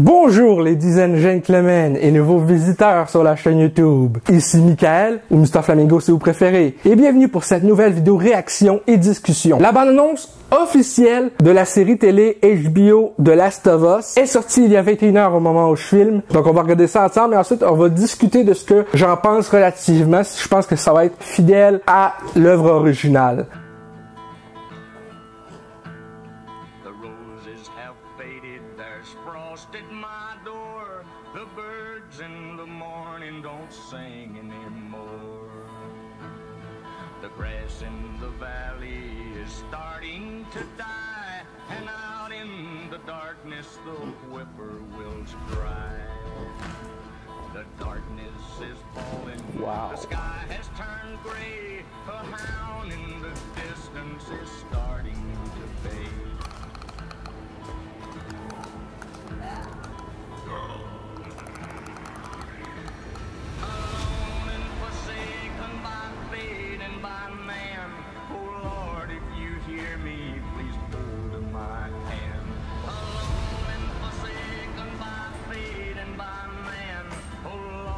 Bonjour ladies and gentlemen et nouveaux visiteurs sur la chaîne YouTube. Ici Michael, ou Mr Flamingo si vous préférez, et bienvenue pour cette nouvelle vidéo réaction et discussion. La bande-annonce officielle de la série télé HBO The Last of Us est sortie il y a 21h au moment où je filme. Donc on va regarder ça ensemble et ensuite on va discuter de ce que j'en pense relativement, si je pense que ça va être fidèle à l'œuvre originale. At my door, the birds in the morning don't sing anymore. The grass in the valley is starting to die, and out in the darkness the whippoorwills cry. The darkness is falling, Wow. The sky has turned gray, a hound in the distance is starting to fade.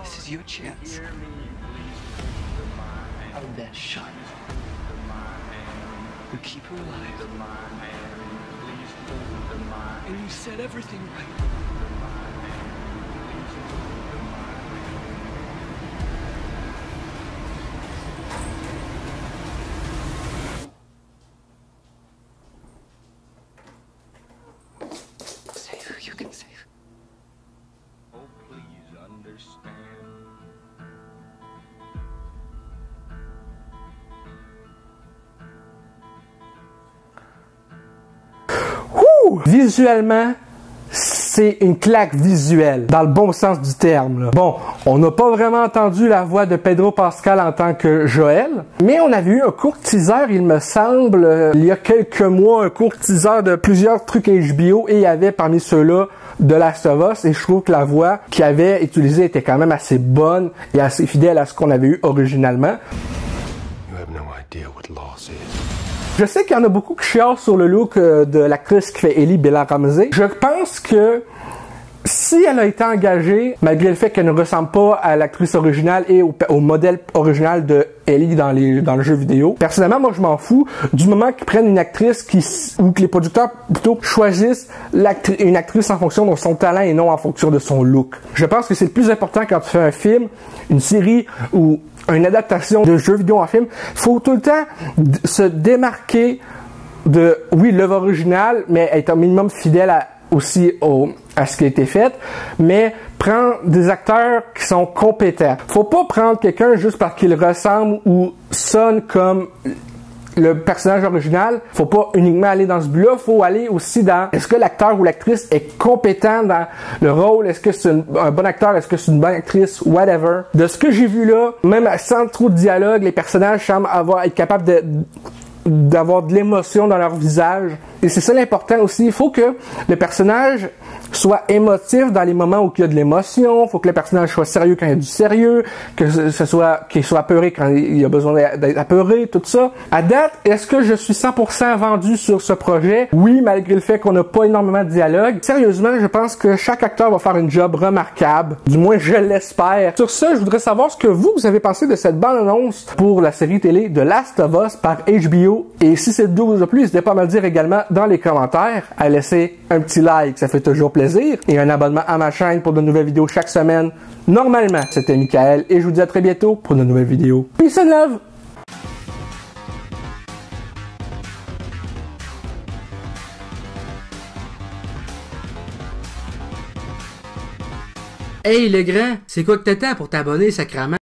This is your chance. Our best shot. You keep her alive. And you set everything right. Save her, you can save her. Oh, please understand. Visuellement, c'est une claque visuelle, dans le bon sens du terme, là. Bon, on n'a pas vraiment entendu la voix de Pedro Pascal en tant que Joël, mais on avait eu un court teaser, il me semble, il y a quelques mois, un court teaser de plusieurs trucs HBO, et il y avait parmi ceux-là de Last of Us, et je trouve que la voix qu'il avait utilisée était quand même assez bonne et assez fidèle à ce qu'on avait eu originalement. You have no idea what loss is. Je sais qu'il y en a beaucoup qui chialent sur le look de l'actrice qui fait Ellie, Bella Ramsey. Je pense que si elle a été engagée, malgré le fait qu'elle ne ressemble pas à l'actrice originale et au modèle original de Ellie dans le jeu vidéo, personnellement, moi je m'en fous du moment qu'ils prennent une actrice ou que les producteurs plutôt choisissent une actrice en fonction de son talent et non en fonction de son look. Je pense que c'est le plus important quand tu fais un film, une série ou une adaptation de jeu vidéo en film. Faut tout le temps se démarquer de, oui, l'œuvre originale, mais être un minimum fidèle aussi à ce qui a été fait, mais prendre des acteurs qui sont compétents. Faut pas prendre quelqu'un juste parce qu'il ressemble ou sonne comme le personnage original. Faut pas uniquement aller dans ce but-là, faut aller aussi dans est-ce que l'acteur ou l'actrice est compétent dans le rôle, est-ce que c'est un bon acteur, est-ce que c'est une bonne actrice, whatever. De ce que j'ai vu là, même sans trop de dialogue, les personnages semblent être capables d'avoir de l'émotion dans leur visage. Et c'est ça l'important aussi. Il faut que le personnage soit émotif dans les moments où il y a de l'émotion. Il faut que le personnage soit sérieux quand il y a du sérieux. Qu'il soit apeuré quand il y a besoin d'être apeuré, tout ça. À date, est-ce que je suis 100% vendu sur ce projet? Oui, malgré le fait qu'on n'a pas énormément de dialogue. Sérieusement, je pense que chaque acteur va faire une job remarquable. Du moins, je l'espère. Sur ce, je voudrais savoir ce que vous avez pensé de cette bande-annonce pour la série télé The Last of Us par HBO. Et si cette vidéo vous a plu, n'hésitez pas à me le dire également dans les commentaires, à laisser un petit like, ça fait toujours plaisir, et un abonnement à ma chaîne pour de nouvelles vidéos chaque semaine. Normalement, c'était Michael, et je vous dis à très bientôt pour de nouvelles vidéos. Peace and love! Hey le grand, c'est quoi que t'attends pour t'abonner, sacrément?